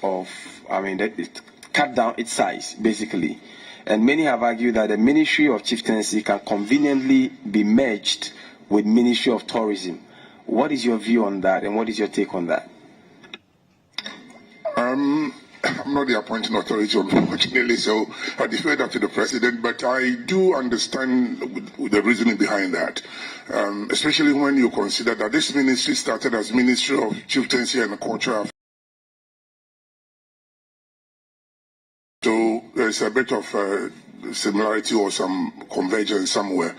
of, it cut down its size, basically. And many have argued that the Ministry of Chieftaincy can conveniently be merged with Ministry of Tourism. What is your view on that, and what is your take on that? I'm not the appointing authority, unfortunately, so I defer that to the President, but I do understand the reasoning behind that, especially when you consider that this ministry started as Ministry of Chieftaincy and Culture. So there's a bit of similarity or some convergence somewhere.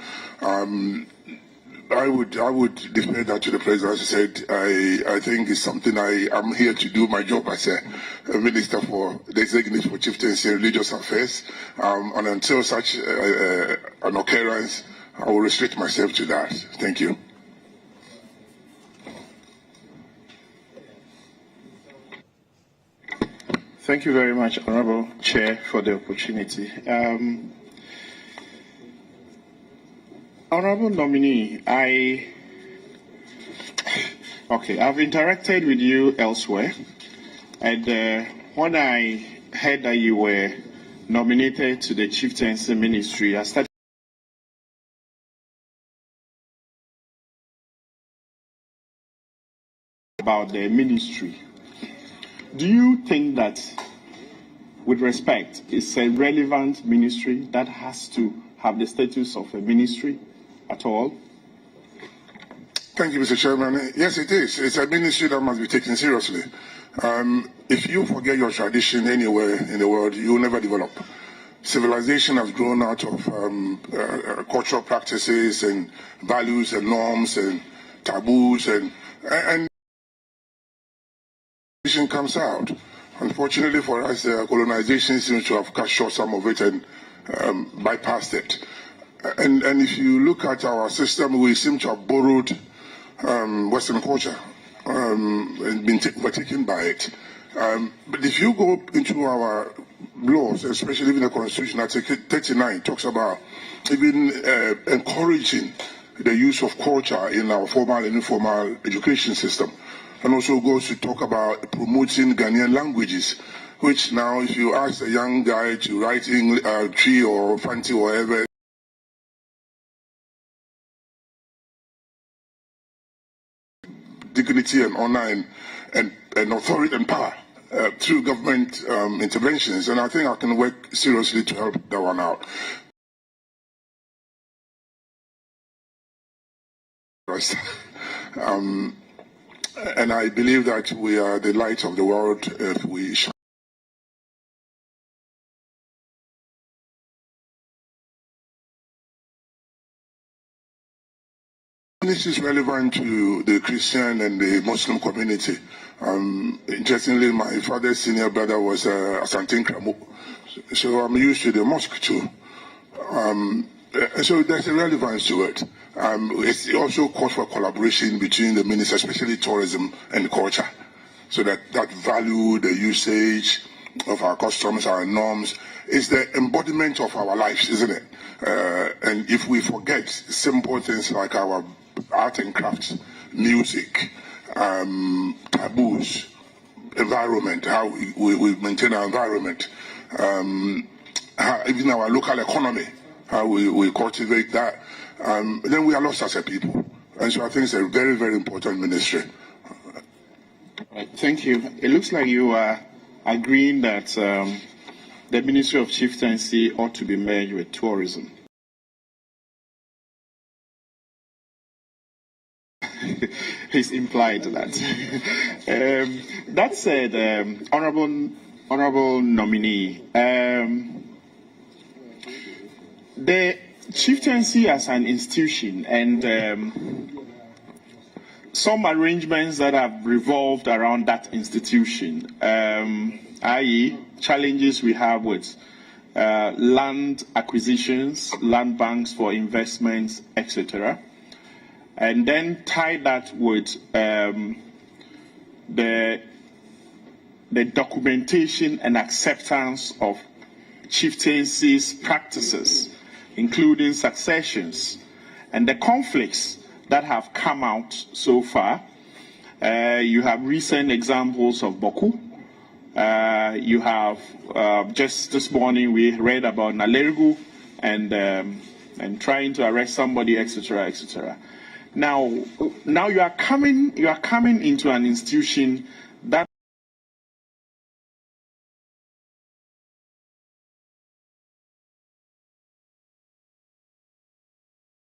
I would defer that to the President. As I said, I think it's something I'm here to do my job as a Minister for Designate for Chieftaincy and Religious Affairs. And until such an occurrence, I will restrict myself to that. Thank you. Thank you very much, Honorable Chair, for the opportunity. Honorable nominee, I've interacted with you elsewhere, and when I heard that you were nominated to the Chieftaincy Ministry, I started about the ministry. Do you think that, with respect, it's a relevant ministry that has to have the status of a ministry at all? Thank you, Mr. Chairman. Yes, it is. It's a ministry that must be taken seriously. If you forget your tradition anywhere in the world, you will never develop. Civilization has grown out of cultural practices and values and norms and taboos, and comes out. Unfortunately for us, colonization seems to have cut short some of it and bypassed it. And if you look at our system, we seem to have borrowed Western culture and been overtaken by it. But if you go into our laws, especially even the Constitution, Article 39 talks about even encouraging the use of culture in our formal and informal education system. And also goes to talk about promoting Ghanaian languages, which now, if you ask a young guy to write Tree or Fanti or whatever, dignity and honor and authority and power through government interventions. And I think I can work seriously to help that one out. And I believe that we are the light of the world if we shine. This is relevant to the Christian and the Muslim community. Interestingly, my father's senior brother was Asante Nkramo, so I'm used to the mosque too. So there's a relevance to it. It also calls for collaboration between the ministers, especially tourism and culture, so that value, the usage of our customs, our norms, is the embodiment of our lives, isn't it? And if we forget simple things like our art and crafts, music, taboos, environment, how we maintain our environment, even our local economy, how we cultivate that, then we are lost as a people. And so I think it's a very, very important ministry. Right, thank you. It looks like you are agreeing that the Ministry of Chieftaincy ought to be merged with tourism. He's implied that. That said, honorable nominee, the chieftaincy as an institution and some arrangements that have revolved around that institution, i.e. challenges we have with land acquisitions, land banks for investments, etc., and then tie that with the documentation and acceptance of chieftaincy's practices, including successions, and the conflicts that have come out so far. You have recent examples of Boku, You have just this morning we read about Nalergu and trying to arrest somebody, etc., etc. Now you are coming into an institution that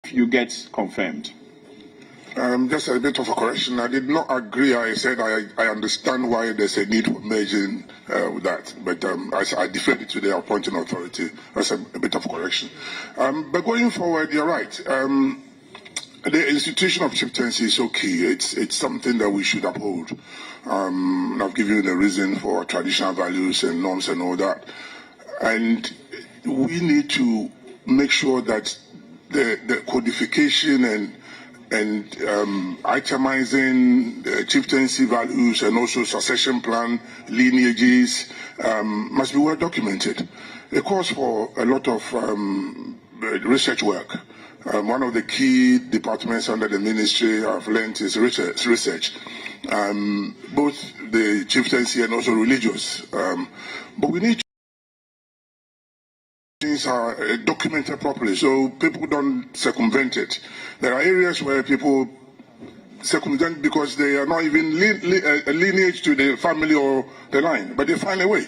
you get confirmed. Just a bit of a correction. I did not agree. I said I understand why there's a need for merging with that, but I deferred it to the appointing authority. That's a bit of a correction. But going forward, you're right. The institution of chieftaincy is so key. It's something that we should uphold. I've given you the reason for traditional values and norms and all that. And we need to make sure that the codification and itemizing the chieftaincy values and also succession plan lineages must be well documented. It calls for a lot of research work. One of the key departments under the ministry I've learned is research, both the chieftaincy and also religious. But we need things are documented properly so people don't circumvent it. There are areas where people circumvent because they are not even lineage to the family or the line, but they find a way.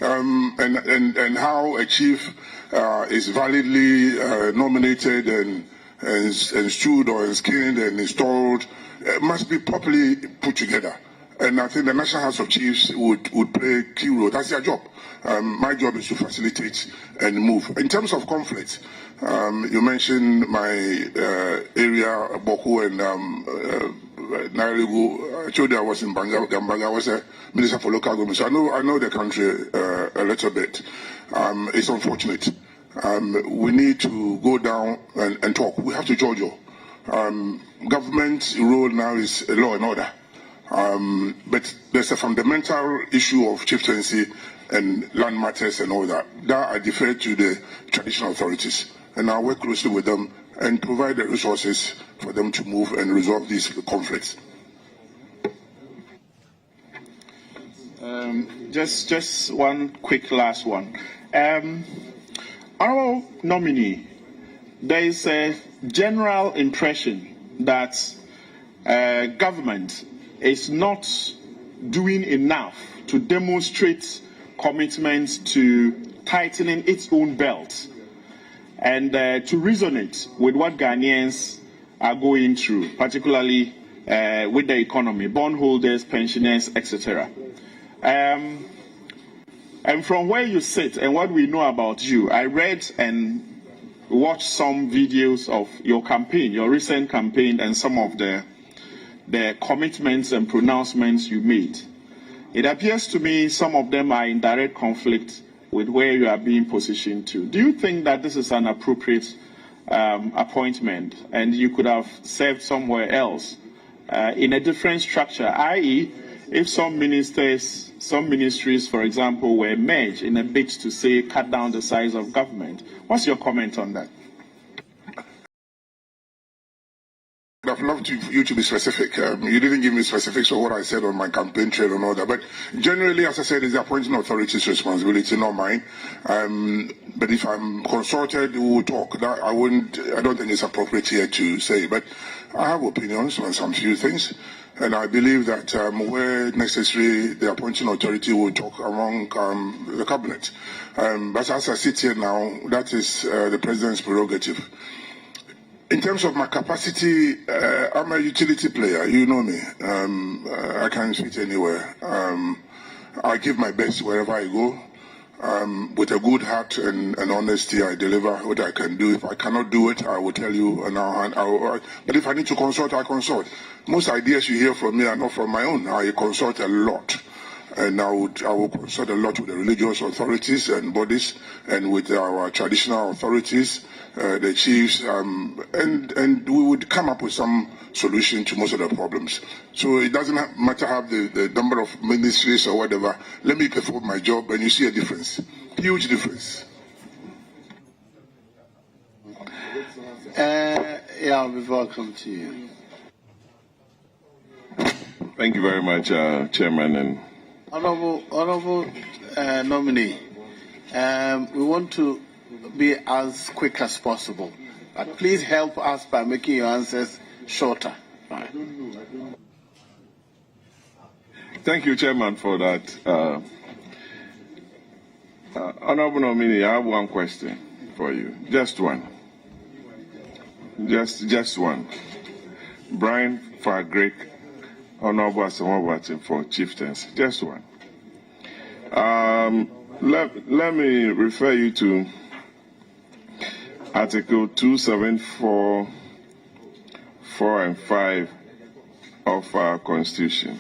And how a chief is validly nominated and stood or skinned and installed must be properly put together. And I think the National House of Chiefs would play a key role. That's their job. My job is to facilitate and move. In terms of conflict, you mentioned my area, Boku and Nairegu. I told you I was in Gambaga. I was a minister for local government. So I know the country a little bit. It's unfortunate. We need to go down and talk. We have to judge. Government's role now is law and order. But there's a fundamental issue of chieftaincy and land matters and all that. That I defer to the traditional authorities. And I'll work closely with them and provide the resources for them to move and resolve these conflicts. Just one quick last one. Honorable nominee, there is a general impression that government is not doing enough to demonstrate commitment to tightening its own belt and to resonate with what Ghanaians are going through, particularly with the economy, bondholders, pensioners, etc. And from where you sit and what we know about you, I read and watched some videos of your campaign, your recent campaign, and some of the commitments and pronouncements you made. It appears to me some of them are in direct conflict with where you are being positioned to. Do you think that this is an appropriate appointment and you could have served somewhere else in a different structure, i.e., if some ministries, for example, were merged in a bid to say cut down the size of government? What's your comment on that? I'd loved you to be specific. You didn't give me specifics of what I said on my campaign trail and all that. But generally, as I said, it's the appointing authority's responsibility, not mine. But if I'm consulted, we will talk. That I don't think it's appropriate here to say. But I have opinions on some few things. And I believe that where necessary, the appointing authority will talk among the cabinet. But as I sit here now, that is the president's prerogative. In terms of my capacity, I'm a utility player. You know me. I can't fit anywhere. I give my best wherever I go. With a good heart and honesty, I deliver what I can do. If I cannot do it, I will tell you. But if I need to consult, I consult. Most ideas you hear from me are not from my own. I consult a lot. And I will consult a lot with the religious authorities and bodies and with our traditional authorities, the chiefs, and we would come up with some solution to most of the problems. So it doesn't matter how the number of ministries or whatever. Let me perform my job and you see a difference, huge difference. Yeah, before I come to you. Thank you very much, Chairman, and Honorable nominee, we want to be as quick as possible, but please help us by making your answers shorter. Thank you, Chairman, for that. Honorable nominee, I have one question for you. Just one. Just one. Brian Fargrick, Honorable Asamoah for Chieftaincy. Just one. Let me refer you to Article 274, 4 and 5 of our Constitution.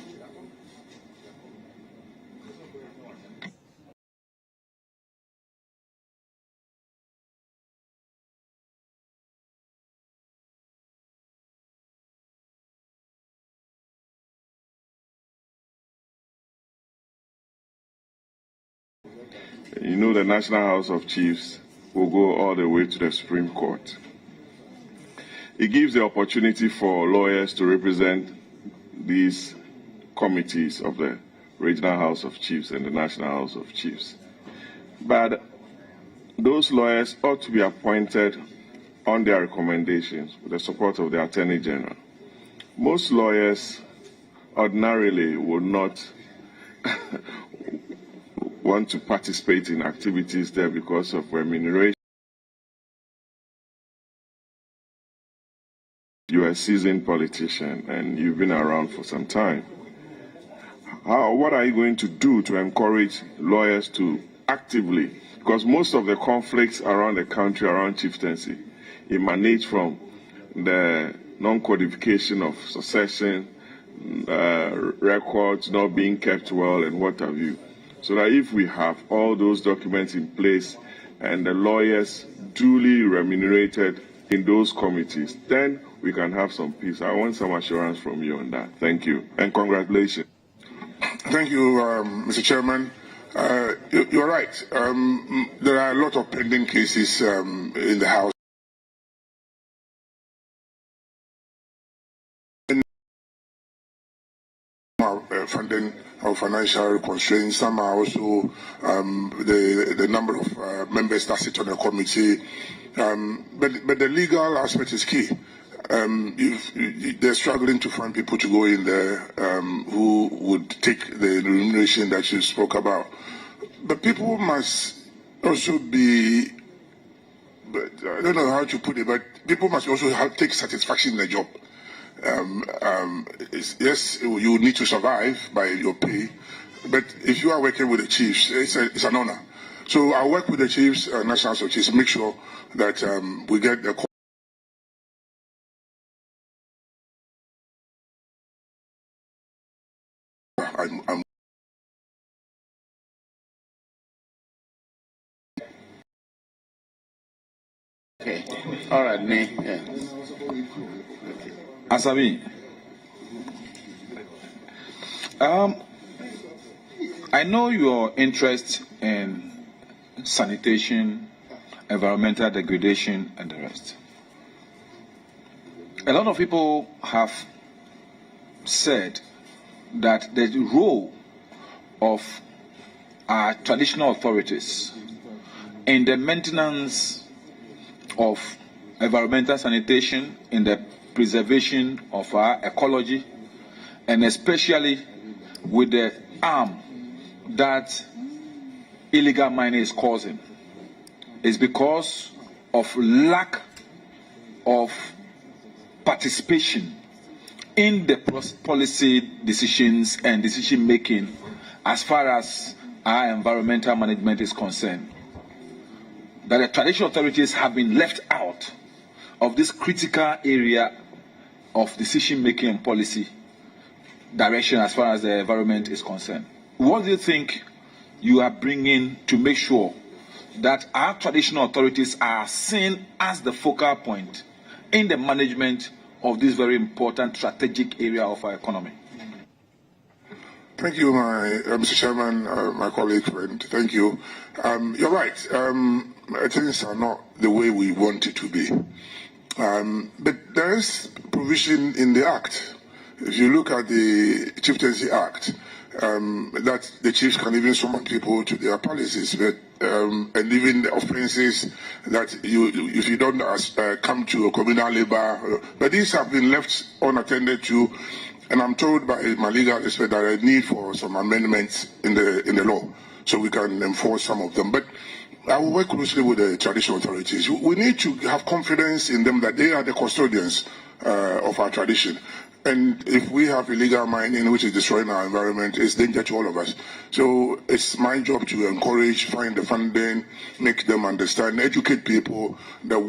You know the National House of Chiefs will go all the way to the Supreme Court. It gives the opportunity for lawyers to represent these committees of the Regional House of Chiefs and the National House of Chiefs. But those lawyers ought to be appointed on their recommendations with the support of the Attorney General. Most lawyers ordinarily would not want to participate in activities there because of remuneration. You're a seasoned politician and you've been around for some time. What are you going to do to encourage lawyers to actively, because most of the conflicts around the country, around chieftaincy, emanate from the non-codification of succession, records not being kept well, and what have you. So that if we have all those documents in place and the lawyers duly remunerated in those committees, then we can have some peace. I want some assurance from you on that. Thank you. And congratulations. Thank you, Mr. Chairman. You're right. There are a lot of pending cases in the House. Funding or financial constraints. Some are also the number of members that sit on the committee. But the legal aspect is key. They're struggling to find people to go in there who would take the remuneration that you spoke about. But people must also be, I don't know how to put it, but people must also take satisfaction in their job. Yes, you need to survive by your pay, but if you are working with the chiefs, it's an honor. So I work with the chiefs, National House of Chiefs, make sure that we get the. Okay. All right, me. Yeah. Asami, I know your interest in sanitation, environmental degradation, and the rest. A lot of people have said that the role of our traditional authorities in the maintenance of environmental sanitation, in the preservation of our ecology, and especially with the harm that illegal mining is causing, is because of lack of participation in the policy decisions and decision making as far as our environmental management is concerned. That the traditional authorities have been left out of this critical area of decision making and policy direction as far as the environment is concerned. What do you think you are bringing to make sure that our traditional authorities are seen as the focal point in the management of this very important strategic area of our economy? Thank you, Mr. Chairman, my colleague friend. Thank you. You're right. Things are not the way we want it to be. But there is provision in the Act. If you look at the Chieftaincy Act, that the chiefs can even summon people to their palaces, but, and even the offences that if you don't come to a communal labor, but these have been left unattended to, and I'm told by my legal expert that there is need for some amendments in the law so we can enforce some of them. But I will work closely with the traditional authorities. We need to have confidence in them that they are the custodians of our tradition. And if we have illegal mining, which is destroying our environment, it's danger to all of us. So it's my job to encourage, find the funding, make them understand, educate people that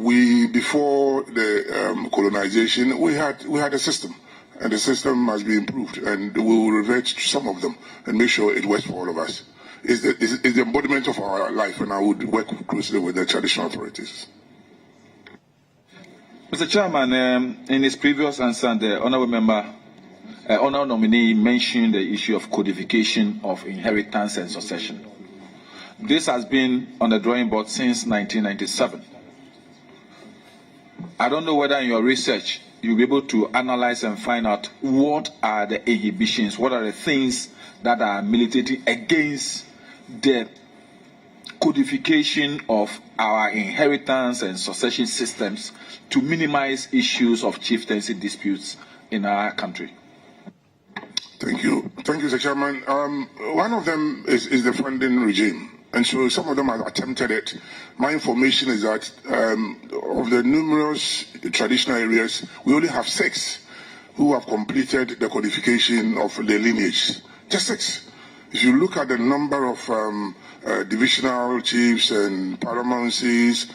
before the colonization, we had a system. And the system must be improved. And we will revert to some of them and make sure it works for all of us. It's the embodiment of our life, and I would work closely with the traditional authorities. Mr. Chairman, in his previous answer, the honourable member, honourable nominee mentioned the issue of codification of inheritance and succession. This has been on the drawing board since 1997. I don't know whether in your research you'll be able to analyze and find out what are the inhibitions, what are the things that are militating against the codification of our inheritance and succession systems to minimize issues of chieftaincy disputes in our country. Thank you, Mr. Chairman. One of them is the funding regime. And so some of them have attempted it. My information is that of the numerous traditional areas, we only have 6 who have completed the codification of the lineage. Just 6. If you look at the number of divisional chiefs and paramountcies,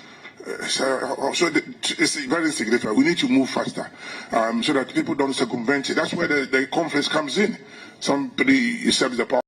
so it's very significant. We need to move faster so that people don't circumvent it. That's where the conflict comes in. Somebody usurps the power.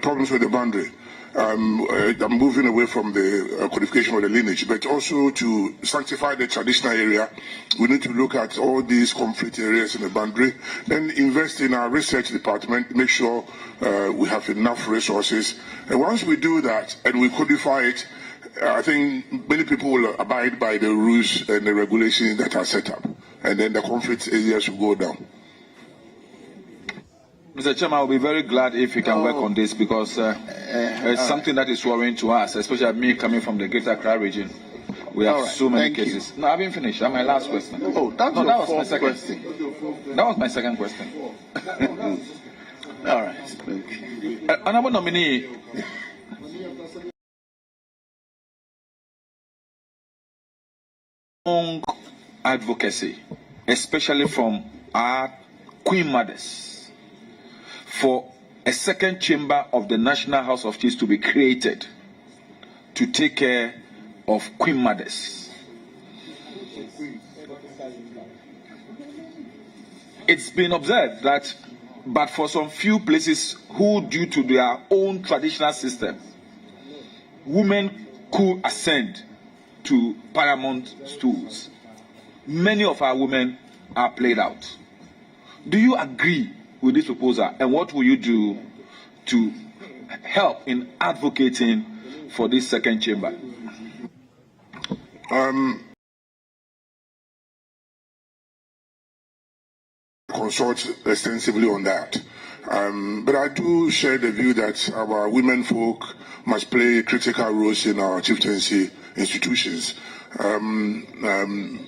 Problems with the boundary. I'm moving away from the codification of the lineage, but also to sanctify the traditional area, we need to look at all these conflict areas in the boundary, then invest in our research department, make sure we have enough resources. And once we do that and we codify it, I think many people will abide by the rules and the regulations that are set up, and then the conflict areas will go down. Mr. Chairman, I'll be very glad if you can work on this because it's something that is worrying to us, especially me coming from the Greater Accra region. We have so many cases. No, I haven't finished. That's my last question. Oh, that was my second question. That was my second question. All right. Honourable nominee, strong advocacy, especially from our Queen Mothers, for a second chamber of the National House of Chiefs to be created to take care of Queen Mothers. It's been observed that, but for some few places who, due to their own traditional system, women could ascend to paramount stools. Many of our women are played out. Do you agree with this proposal, and what will you do to help in advocating for this second chamber? Consult extensively on that. But I do share the view that our women folk must play critical roles in our chieftaincy institutions.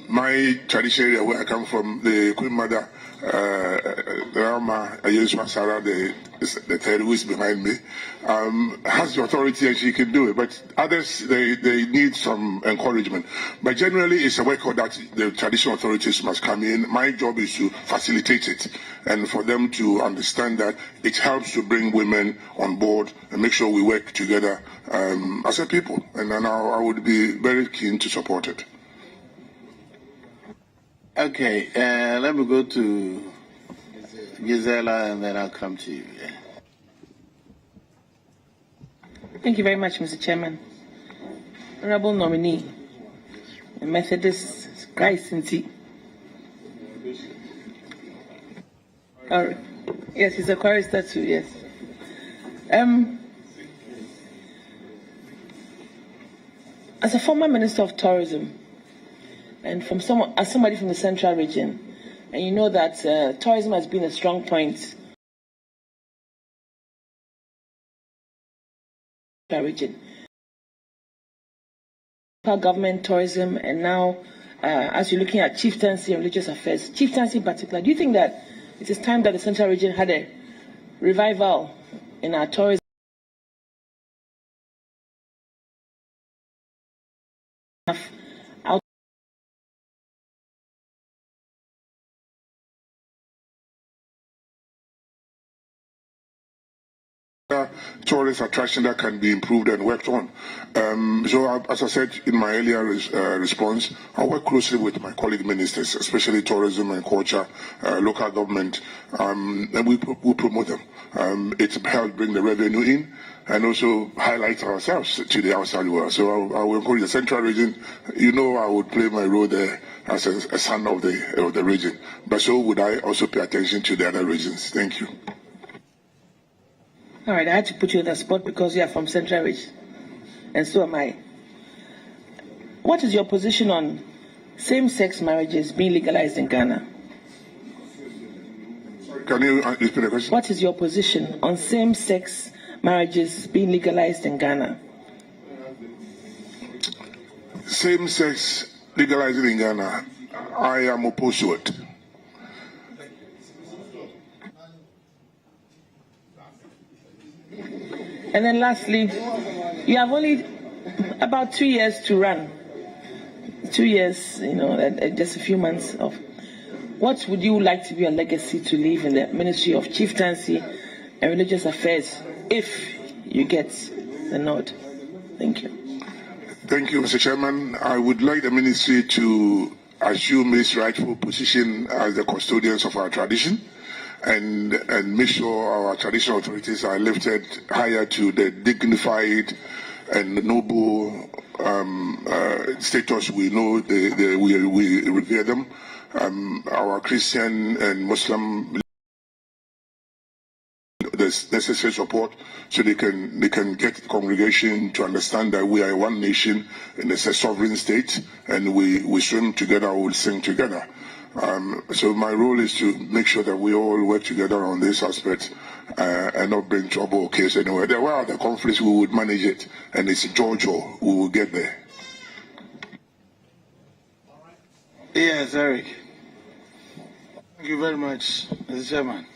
My traditional area where I come from, the Queen Mother, Rama Ayeswa Sarah, the third who is behind me, has the authority and she can do it. But others, they need some encouragement. But generally, it's a record that the traditional authorities must come in. My job is to facilitate it and for them to understand that it helps to bring women on board and make sure we work together as a people. And then I would be very keen to support it. Okay, let me go to Gisela and then I'll come to you. Yeah. Thank you very much, Mr. Chairman. Honorable nominee, Methodist Chieftaincy. Yes, he's a chorister too, yes. As a former Minister of Tourism, and as somebody from the Central region, and you know that tourism has been a strong point in the region. Government, tourism, and now as you're looking at chieftaincy and religious affairs, chieftaincy in particular, do you think that it is time that the Central region had a revival in our tourism? Tourist attraction that can be improved and worked on. As I said in my earlier response, I work closely with my colleague ministers, especially tourism and culture, local government, and we promote them. It helps bring the revenue in and also highlight ourselves to the outside world. So I will encourage the Central region. You know, I would play my role there as a son of the region, but so would I also pay attention to the other regions. Thank you. All right, I had to put you on the spot because you are from Central Region, and so am I. What is your position on same-sex marriages being legalized in Ghana? Can you repeat the question? What is your position on same-sex marriages being legalized in Ghana? Same-sex legalizing in Ghana, I am opposed to it. And then lastly, you have only about 2 years to run. 2 years, just a few months of. What would you like to be a legacy to leave in the Ministry of Chieftaincy and Religious Affairs if you get the nod? Thank you. Thank you, Mr. Chairman. I would like the ministry to assume its rightful position as the custodians of our tradition, and make sure our traditional authorities are lifted higher to the dignified and noble status we know we revere them. Our Christian and Muslim the necessary support so they can get the congregation to understand that we are one nation and it's a sovereign state, and we swim together, we sing together. So my role is to make sure that we all work together on this aspect and not bring trouble or case anywhere. There were other conflicts, we would manage it, and it's Georgia, we will get there. Yes, Eric. Thank you very much, Mr. Chairman.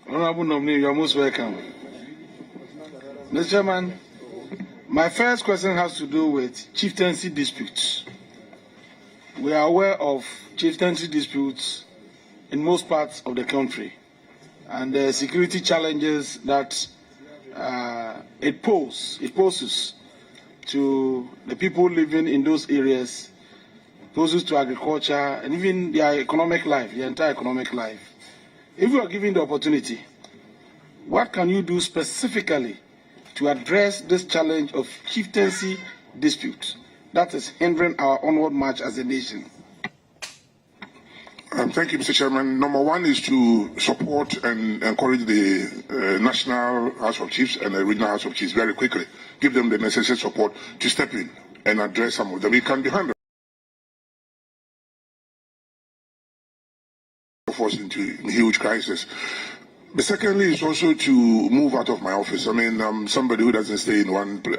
Honorable nominee, you are most welcome. Mr. Chairman, my first question has to do with chieftaincy disputes. We are aware of chieftaincy disputes in most parts of the country and the security challenges that it poses to the people living in those areas, poses to agriculture and even their economic life, the entire economic life. If you are given the opportunity, what can you do specifically to address this challenge of chieftaincy disputes that is hindering our onward march as a nation? Thank you, Mr. Chairman. Number one is to support and encourage the National House of Chiefs and the Regional House of Chiefs very quickly. Give them the necessary support to step in and address some of them. It can be handled. Forced into huge crisis. But secondly, is also to move out of my office. I mean, I'm somebody who doesn't stay in one place.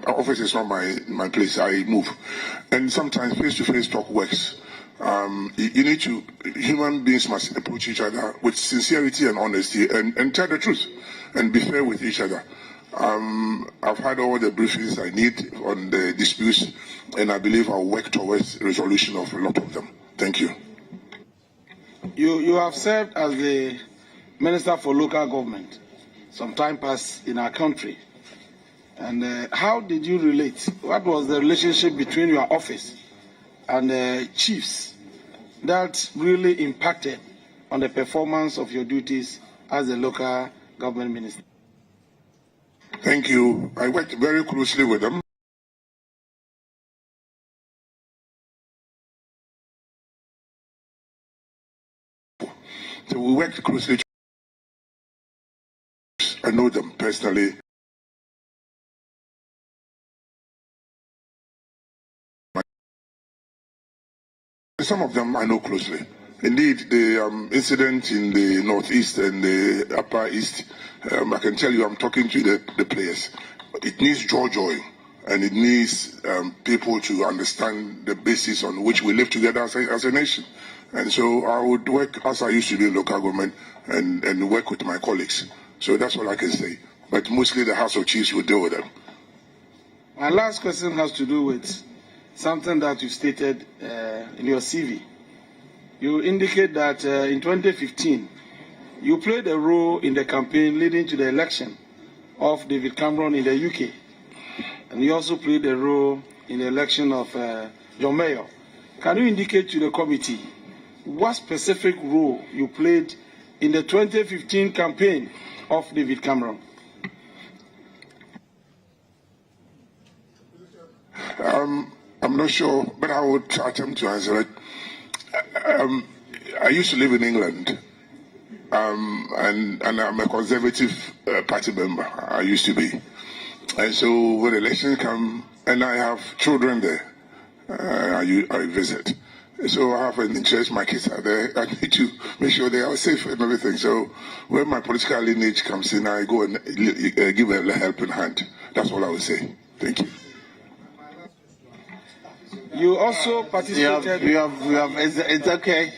Office is not my place. I move. And sometimes face-to-face talk works. You need to, human beings must approach each other with sincerity and honesty and tell the truth and be fair with each other. I've had all the briefings I need on the disputes, and I believe I'll work towards resolution of a lot of them. Thank you. You have served as the Minister for Local Government some time past in our country. And how did you relate? What was the relationship between your office and the chiefs that really impacted on the performance of your duties as a local government minister? Thank you. I worked very closely with them. So we worked closely. I know them personally. Some of them I know closely. Indeed, the incident in the Northeast and the Upper East, I can tell you I'm talking to the players. But it needs joy, and it needs people to understand the basis on which we live together as a nation. And so I would work as I used to do in local government and work with my colleagues. So that's all I can say. But mostly the House of Chiefs will deal with them. My last question has to do with something that you stated in your CV. You indicate that in 2015, you played a role in the campaign leading to the election of David Cameron in the UK. And you also played a role in the election of your mayor. Can you indicate to the committee what specific role you played in the 2015 campaign of David Cameron? I'm not sure, but I would attempt to answer it. I used to live in England, and I'm a Conservative Party member. I used to be. And so when elections come, and I have children there, I visit. So I have an interest, my kids are there. I need to make sure they are safe and everything. So when my political lineage comes in, I go and give a helping hand. That's all I would say. Thank you. You also participated. It's okay.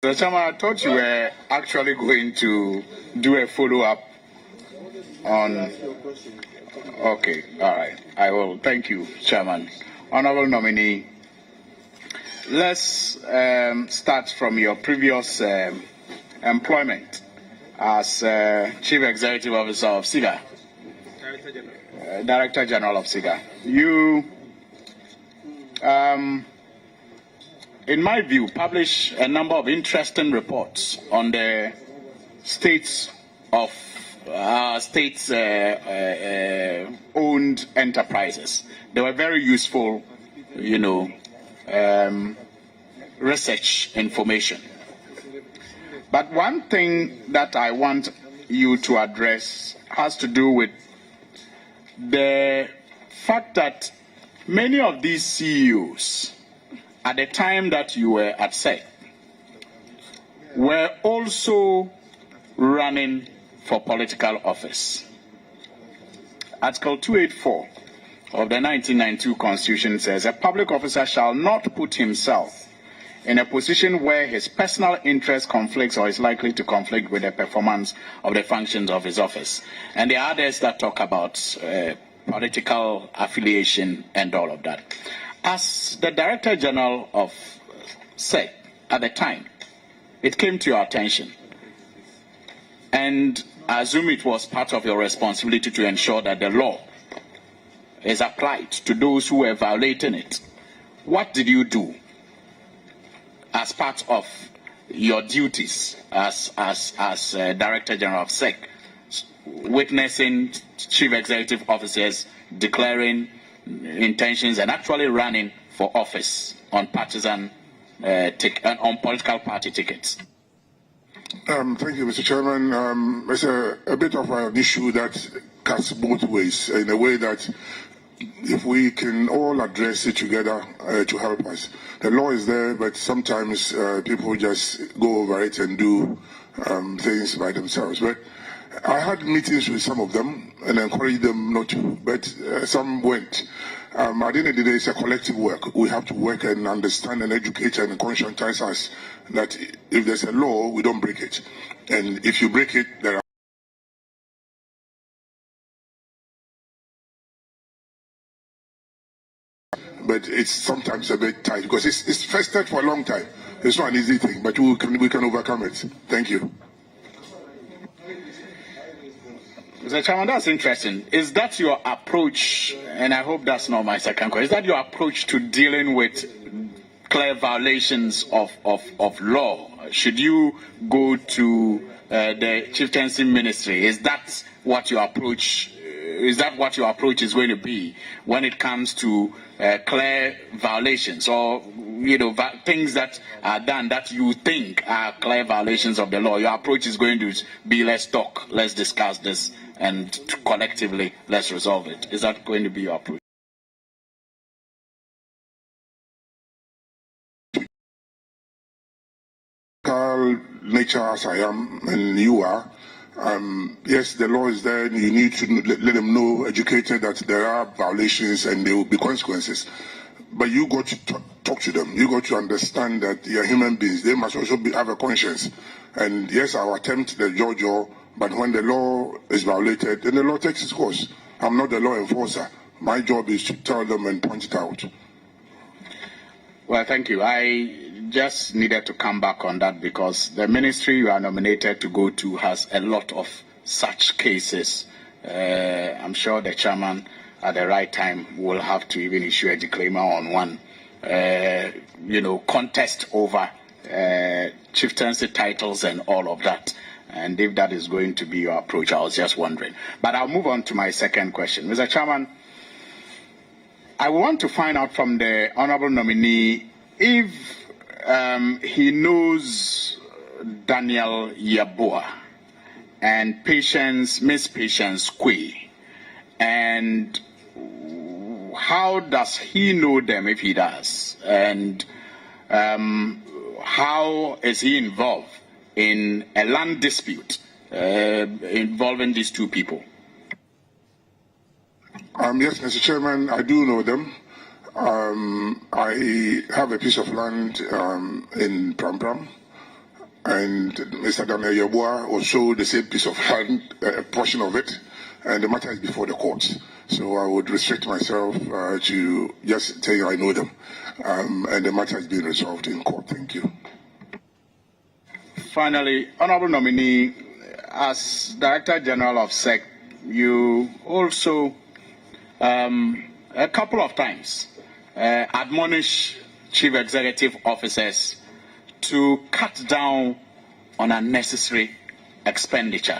So, Chairman, I thought you were actually going to do a follow-up on. Okay, all right. I will. Thank you, Chairman. Honorable nominee, let's start from your previous employment as Chief Executive Officer of SIGA. Director General of SIGA. You, in my view, publish a number of interesting reports on the states of owned enterprises. They were very useful, research information. But one thing that I want you to address has to do with the fact that many of these CEOs, at the time that you were at SEC, were also running for political office. Article 284 of the 1992 Constitution says, a public officer shall not put himself in a position where his personal interest conflicts or is likely to conflict with the performance of the functions of his office. And there are others that talk about political affiliation and all of that. As the Director General of SEC at the time, it came to your attention, and I assume it was part of your responsibility to ensure that the law is applied to those who were violating it. What did you do as part of your duties as Director General of SEC, witnessing Chief Executive Officers declaring intentions and actually running for office on partisan on political party tickets? Thank you, Mr. Chairman. It's a bit of an issue that cuts both ways, in a way that if we can all address it together to help us. The law is there, but sometimes people just go over it and do things by themselves. But I had meetings with some of them and encouraged them not to, but some went. At the end of the day, it's a collective work. We have to work and understand and educate and conscientize us that if there's a law, we don't break it. And if you break it, there are but it's sometimes a bit tight because it's festered for a long time. It's not an easy thing, but we can overcome it. Thank you. Mr. Chairman, that's interesting. Is that your approach, and I hope that's not my second question, is that your approach to dealing with clear violations of law? Should you go to the Chieftaincy Ministry? Is that what your approach is going to be when it comes to clear violations or things that are done that you think are clear violations of the law? Your approach is going to be, let's talk, let's discuss this, and collectively let's resolve it. Is that going to be your approach? practical nature as I am and you are, yes, the law is there. You need to let them know, educated, that there are violations and there will be consequences. But you got to talk to them. You got to understand that they are human beings. They must also have a conscience. And yes, I will attempt the JoJo, but when the law is violated, then the law takes its course. I'm not the law enforcer. My job is to tell them and point it out. Well, thank you. I just needed to come back on that because the ministry you are nominated to go to has a lot of such cases. I'm sure the chairman at the right time will have to even issue a disclaimer on one, contest over chieftaincy titles and all of that. And if that is going to be your approach, I was just wondering. But I'll move on to my second question. Mr. Chairman, I want to find out from the honorable nominee if he knows Daniel Yeboah and Miss Patience Quay, and how does he know them if he does, and how is he involved in a land dispute involving these two people? Yes, Mr. Chairman, I do know them. I have a piece of land in Pram, and Mr. Daniel Yeboah also the same piece of land, a portion of it, and the matter is before the courts. So I would restrict myself to just tell you I know them, and the matter is being resolved in court. Thank you. Finally, honorable nominee, as Director General of SEC, you also a couple of times admonish chief executive officers to cut down on unnecessary expenditure.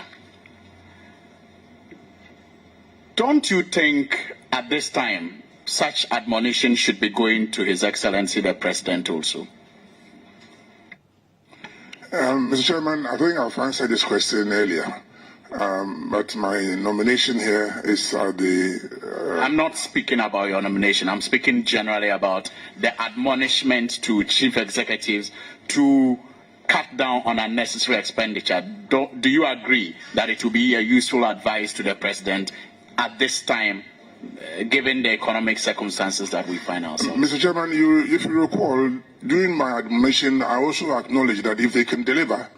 Don't you think at this time such admonition should be going to His Excellency the President also? Mr. Chairman, I think I've answered this question earlier. But my nomination here is I'm not speaking about your nomination. I'm speaking generally about the admonishment to chief executives to cut down on unnecessary expenditure. Do you agree that it will be a useful advice to the President at this time, given the economic circumstances that we find ourselves? Mr. Chairman, if you recall, during my admonition, I also acknowledged that if they can deliver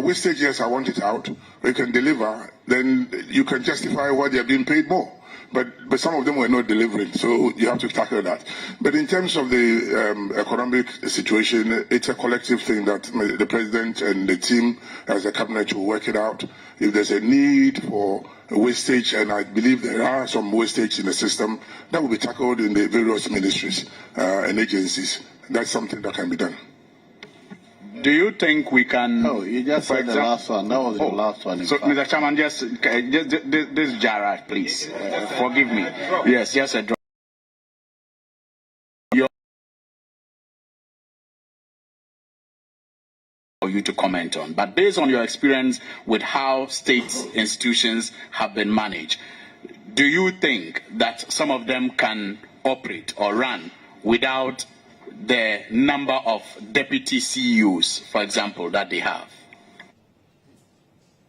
wastage, yes, I want it out. They can deliver, then you can justify why they are being paid more. But some of them were not delivering, so you have to tackle that. But in terms of the economic situation, it's a collective thing that the President and the team as a cabinet will work it out. If there's a need for wastage, and I believe there are some wastage in the system, that will be tackled in the various ministries and agencies. That's something that can be done. Do you think we can? No, you just said the last one. That was the last one. So, Mr. Chairman, just this Jara, please. Forgive me. Yes, yes, a drop. For you to comment on, but based on your experience with how state institutions have been managed, do you think that some of them can operate or run without the number of deputy CEOs, for example, that they have?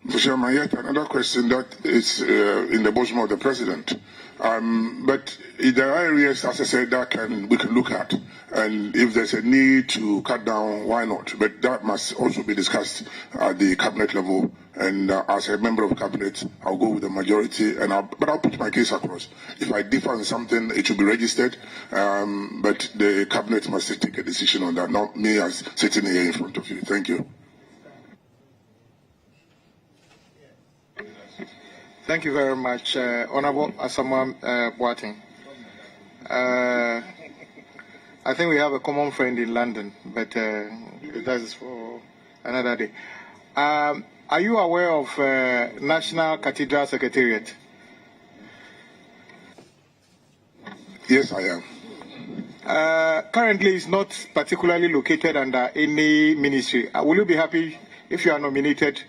Mr. Chairman, yet another question that is in the bosom of the President. But there are areas, as I said, that we can look at. And if there's a need to cut down, why not? But that must also be discussed at the cabinet level. And as a member of cabinet, I'll go with the majority. But I'll put my case across. If I differ on something, it should be registered. But the cabinet must take a decision on that, not me as sitting here in front of you. Thank you. Thank you very much, Honorable Asamoah Boateng. I think we have a common friend in London, but that is for another day. Are you aware of National Cathedral Secretariat? Yes, I am. Currently, it's not particularly located under any ministry. Will you be happy if you are nominated?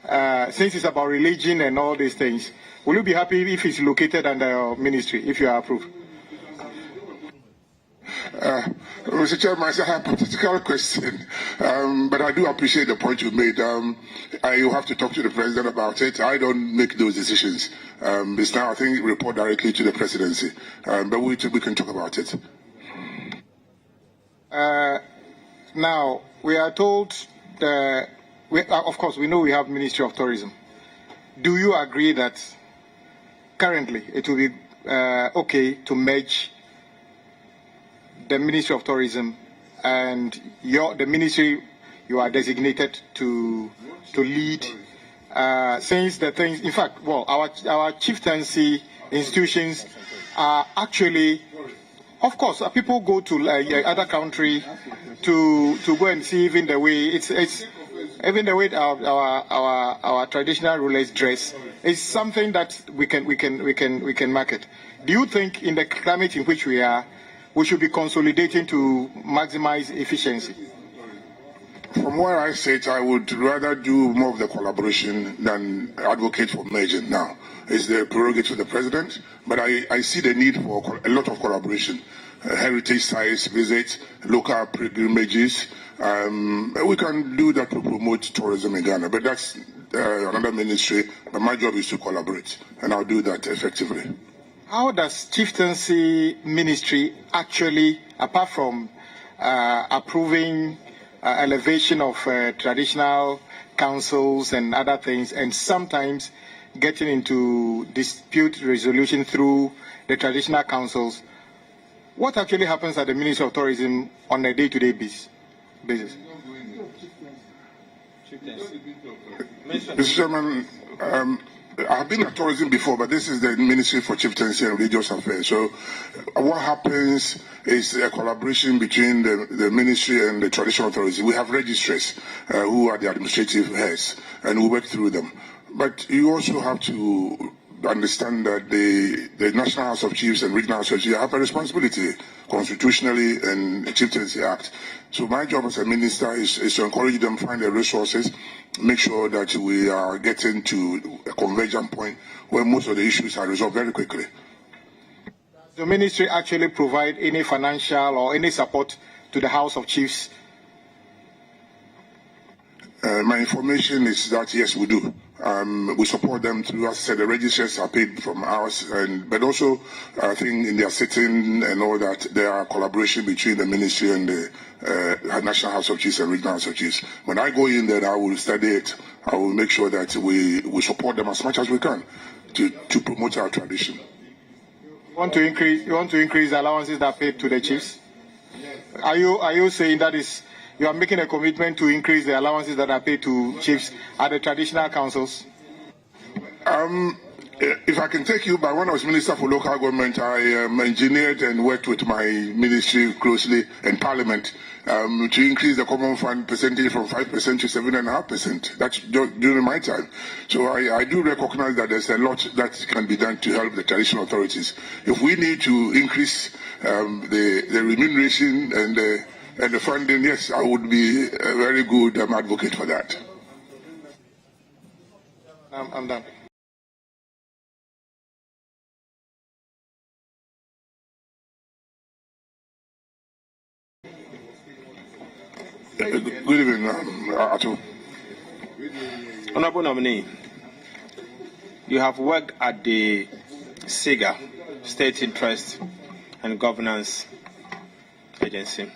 Since it's about religion and all these things, will you be happy if it's located under your ministry, if you are approved? Mr. Chairman, it's a hypothetical question, but I do appreciate the point you made. You have to talk to the President about it. I don't make those decisions. It's now, I think, report directly to the Presidency, but we can talk about it. Now, we are told that, of course, we know we have Ministry of Tourism. Do you agree that currently it will be okay to merge the Ministry of Tourism and the ministry you are designated to lead, since the things, in fact, well, our chieftaincy institutions are actually, of course, people go to other country to go and see even the way even the way our traditional rulers dress is something that we can market. Do you think in the climate in which we are, we should be consolidating to maximize efficiency? From where I sit, I would rather do more of the collaboration than advocate for merging now. It's the prerogative of the President, but I see the need for a lot of collaboration. Heritage sites, visits, local pilgrimages. We can do that to promote tourism in Ghana, but that's another ministry. But my job is to collaborate, and I'll do that effectively. How does Chieftaincy Ministry actually, apart from approving elevation of traditional councils and other things, and sometimes getting into dispute resolution through the traditional councils, what actually happens at the Ministry of Tourism on a day-to-day basis? Mr. Chairman, I've been at tourism before, but this is the Ministry for Chieftaincy and Religious Affairs. So what happens is a collaboration between the ministry and the traditional authorities. We have registrars who are the administrative heads, and we work through them. But you also have to understand that the National House of Chiefs and Regional House of Chiefs have a responsibility constitutionally and the Chieftaincy Act. So my job as a minister is to encourage them to find the resources, make sure that we are getting to a convergent point where most of the issues are resolved very quickly. Does the ministry actually provide any financial or any support to the House of Chiefs? My information is that yes, we do. We support them through, as I said, the registrars are paid from us, but also I think in their sitting and all that, there are collaboration between the ministry and the National House of Chiefs and Regional House of Chiefs. When I go in there, I will study it. I will make sure that we support them as much as we can to promote our tradition. You want to increase the allowances that are paid to the chiefs? Are you saying that is? You are making a commitment to increase the allowances that are paid to chiefs at the traditional councils? If I can take you by when I was Minister for Local Government, I engineered and worked with my ministry closely in Parliament to increase the common fund percentage from 5% to 7.5%. That's during my time. So I do recognize that there's a lot that can be done to help the traditional authorities. If we need to increase the remuneration and the funding, yes, I would be a very good advocate for that. I'm done. Good evening, Ato. Honorable nominee, you have worked at the SIGA, State Interest and Governance Agency.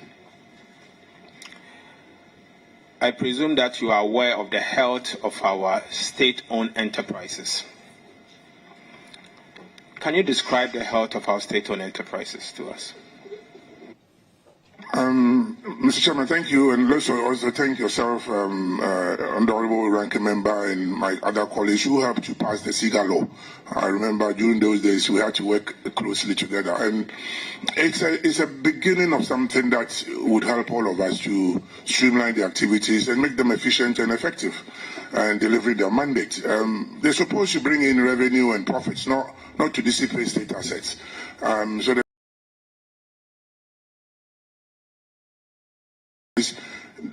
I presume that you are aware of the health of our state-owned enterprises. Can you describe the health of our state-owned enterprises to us? Mr. Chairman, thank you, and also thank yourself, Honorable Ranking Member, and my other colleagues who helped to pass the SIGA law. I remember during those days we had to work closely together, and it's a beginning of something that would help all of us to streamline the activities and make them efficient and effective, and delivering their mandate. They're supposed to bring in revenue and profits, not to dissipate state assets. So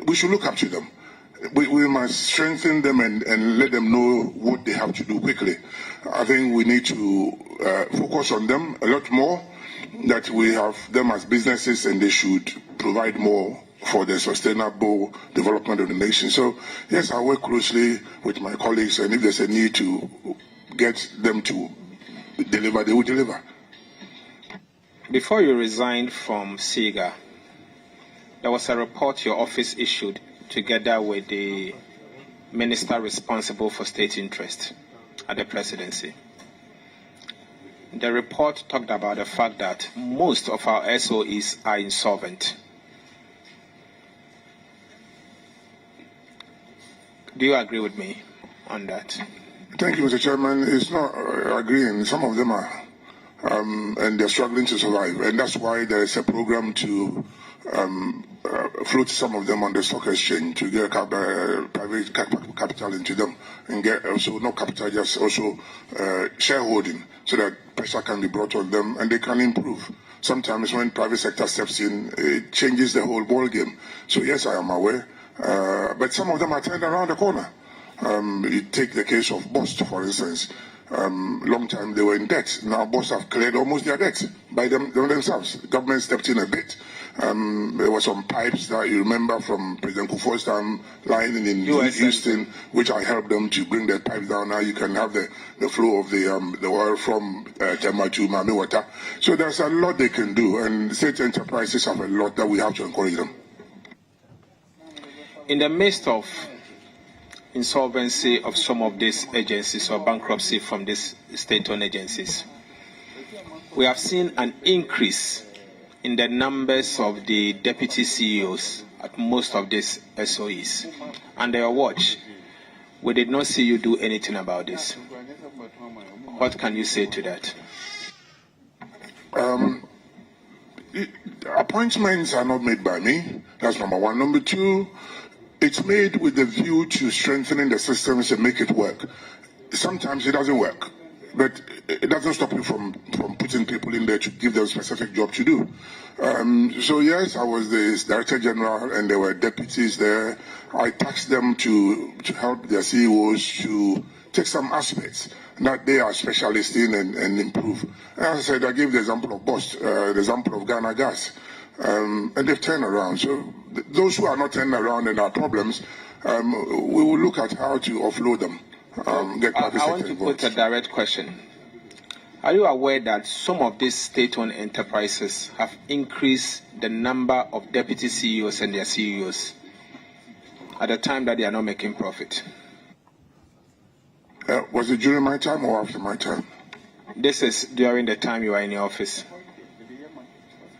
we should look up to them. We must strengthen them and let them know what they have to do quickly. I think we need to focus on them a lot more that we have them as businesses and they should provide more for the sustainable development of the nation. So, yes, I work closely with my colleagues, and if there's a need to get them to deliver, they will deliver. Before you resigned from SIGA, there was a report your office issued together with the minister responsible for state interest at the presidency. The report talked about the fact that most of our SOEs are insolvent. Do you agree with me on that? Thank you, Mr. Chairman. It's not agreeing. Some of them are, and they're struggling to survive. And that's why there is a program to float some of them on the stock exchange to get private capital into them and get also not capital, just also shareholding, so that pressure can be brought on them and they can improve. Sometimes when private sector steps in, it changes the whole ball game. So yes, I am aware. But some of them are turned around the corner. You take the case of Bost, for instance. Long time they were in debt. Now Bost have cleared almost their debt by themselves. The government stepped in a bit. There were some pipes that you remember from President Kufuor's time lying in Houston, which I helped them to bring that pipe down. Now you can have the flow of the oil from Tema to Mami Water. So there's a lot they can do, and state enterprises have a lot that we have to encourage them. In the midst of insolvency of some of these agencies or bankruptcy from these state-owned agencies, we have seen an increase in the numbers of the deputy CEOs at most of these SOEs. Under your watch, we did not see you do anything about this. What can you say to that? Appointments are not made by me. That's number one. Number two, it's made with the view to strengthening the systems and make it work. Sometimes it doesn't work, but it doesn't stop you from putting people in there to give them a specific job to do. So yes, I was the Director General and there were deputies there. I tasked them to help their CEOs to take some aspects that they are specialists in and improve. And as I said, I gave the example of Bost, the example of Ghana Gas. And they've turned around. So those who are not turning around and are problems, we will look at how to offload them. I want to put a direct question. Are you aware that some of these state-owned enterprises have increased the number of deputy CEOs and their CEOs at the time that they are not making profit? Was it during my time or after my time? This is during the time you are in the office.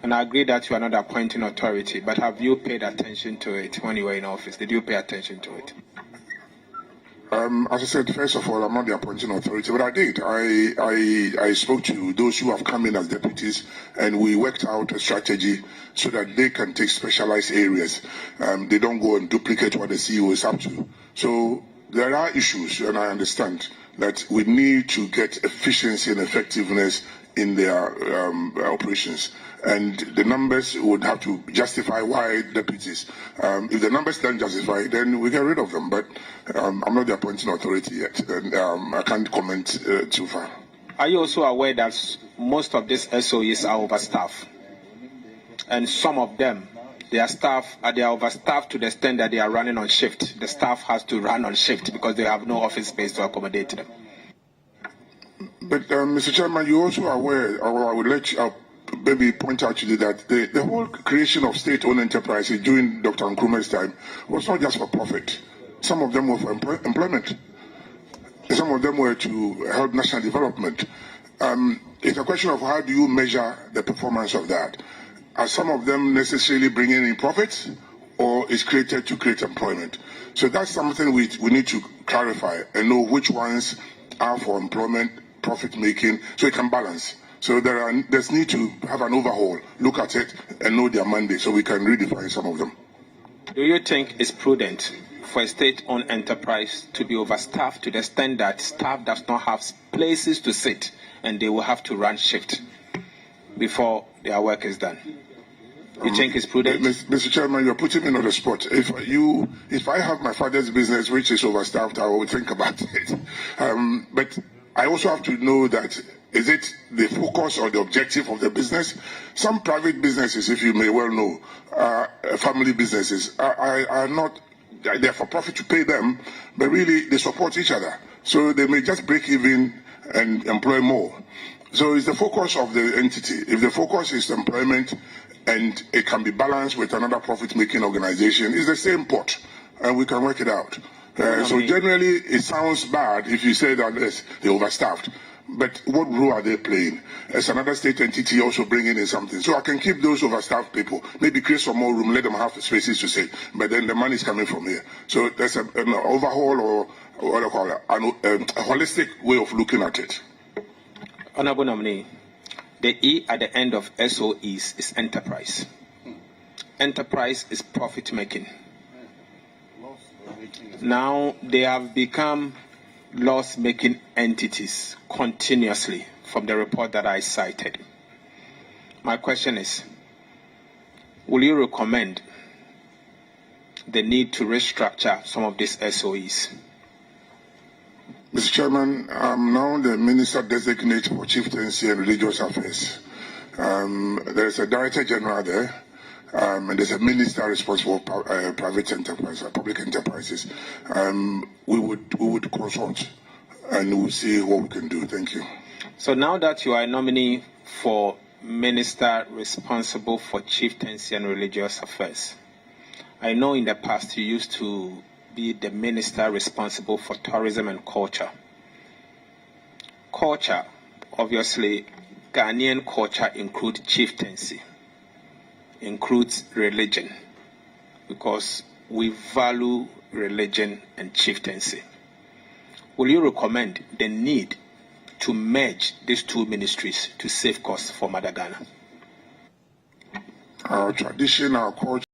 And I agree that you are not the appointing authority, but have you paid attention to it when you were in office? Did you pay attention to it? As I said, first of all, I'm not the appointing authority, but I did. I spoke to those who have come in as deputies, and we worked out a strategy so that they can take specialized areas. They don't go and duplicate what the CEO is up to. So there are issues, and I understand that we need to get efficiency and effectiveness in their operations. And the numbers would have to justify why deputies. If the numbers don't justify, then we get rid of them. But I'm not the appointing authority yet, and I can't comment too far. Are you also aware that most of these SOEs are overstaffed? And some of them, they are overstaffed to the extent that they are running on shift. The staff has to run on shift because they have no office space to accommodate them. But, Mr. Chairman, you're also aware, or I would let you maybe point out to you that the whole creation of state-owned enterprises during Dr. Nkrumah's time was not just for profit. Some of them were for employment. Some of them were to help national development. It's a question of how do you measure the performance of that. Are some of them necessarily bringing in profits, or is created to create employment? So that's something we need to clarify and know which ones are for employment, profit making, so it can balance. So there's need to have an overhaul, look at it, and know their mandate so we can redefine some of them. Do you think it's prudent for a state-owned enterprise to be overstaffed to the extent that staff does not have places to sit and they will have to run shift before their work is done? You think it's prudent? Mr. Chairman, you're putting me on the spot. If I have my father's business which is overstaffed, I will think about it. But I also have to know that Is it the focus or the objective of the business? Some private businesses, if you may well know, family businesses, are not, they're for profit to pay them, but really they support each other. So they may just break even and employ more. So it's the focus of the entity. If the focus is employment and it can be balanced with another profit-making organization, it's the same pot, and we can work it out. So generally, it sounds bad if you say that they're overstaffed. But what role are they playing? As another state entity also bringing in something. So I can keep those overstaffed people, maybe create some more room, let them have the spaces to say, but then the money is coming from here. So there's an overhaul, or what do I call it, a holistic way of looking at it. Honorable nominee, the E at the end of SOEs is enterprise. Enterprise is profit making. Now they have become loss-making entities continuously from the report that I cited. My question is, will you recommend the need to restructure some of these SOEs? Mr. Chairman, I'm now the Minister-designate for Chieftaincy and Religious Affairs. There's a Director General there, and there's a Minister responsible for private enterprise, public enterprises. We would consult and we'll see what we can do. Thank you. So now that you are a nominee for Minister responsible for Chieftaincy and Religious Affairs, I know in the past you used to be the Minister responsible for tourism and culture. Culture, obviously, Ghanaian culture includes chieftaincy, includes religion, because we value religion and chieftaincy. Will you recommend the need to merge these two ministries to save costs for Mother Ghana? Our tradition, our culture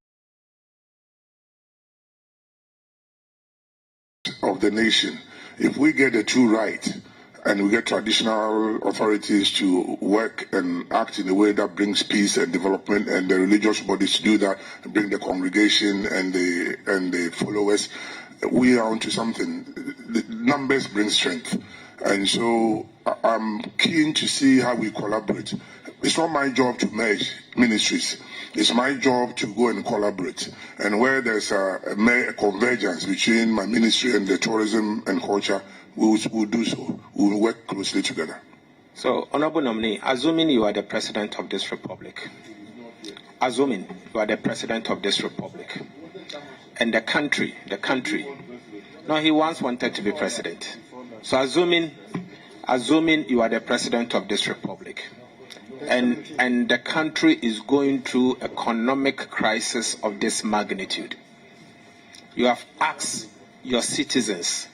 of the nation, if we get the two right, and we get traditional authorities to work and act in a way that brings peace and development, and the religious bodies to do that, and bring the congregation and the followers, we are onto something. The numbers bring strength. And so I'm keen to see how we collaborate. It's not my job to merge ministries. It's my job to go and collaborate. And where there's a convergence between my ministry and the tourism and culture, we'll do so. We'll work closely together. So, Honorable Nominee, assuming you are the President of this Republic, and the country, no, he once wanted to be President. So, assuming you are the President of this Republic, and the country is going through economic crisis of this magnitude, you have asked your citizens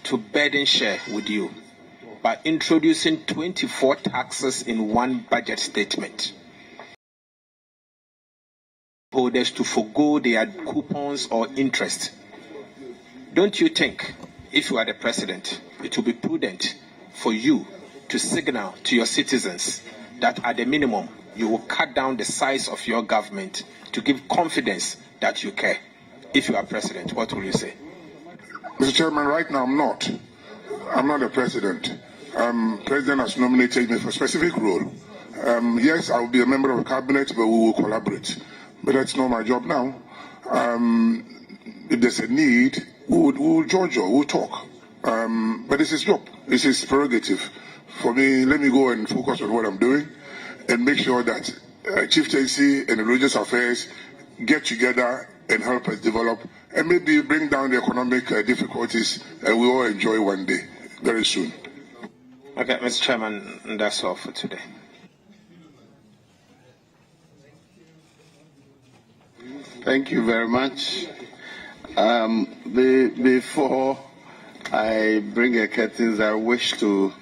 to burden share with you by introducing 24 taxes in one budget statement. Holders to forgo their coupons or interest. Don't you think, if you are the President, it will be prudent for you to signal to your citizens that at the minimum you will cut down the size of your government to give confidence that you care? If you are President, what will you say? Mr. Chairman, right now I'm not. I'm not a president. President has nominated me for a specific role. Yes, I will be a member of the cabinet, but we will collaborate. But that's not my job now. If there's a need, we'll judge or we'll talk. But it's his job. It's his prerogative. For me, let me go and focus on what I'm doing and make sure that Chieftaincy and Religious Affairs get together and help us develop and maybe bring down the economic difficulties, and we all enjoy one day, very soon. Okay, Mr. Chairman, that's all for today. Thank you very much. Before I bring a curtains, I wish to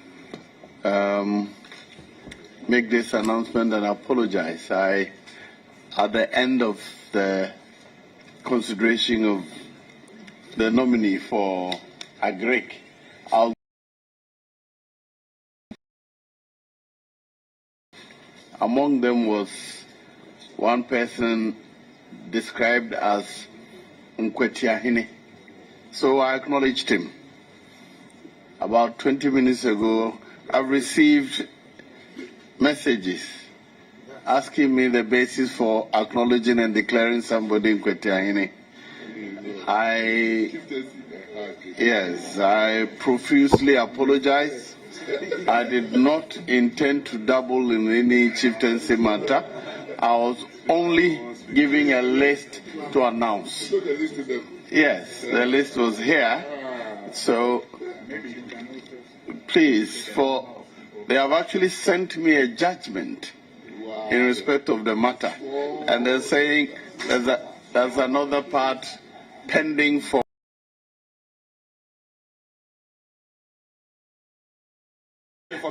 make this announcement and apologize. At the end of the consideration of the nominee for Agric, among them was one person described as Nkwetiahine. So I acknowledged him. About 20 minutes ago, I've received messages asking me the basis for acknowledging and declaring somebody in Kwetiahini. I profusely apologize. I did not intend to dabble in any chieftaincy matter. I was only giving a list to announce. Yes, the list was here. So, please, they have actually sent me a judgment in respect of the matter. And they're saying there's another part pending for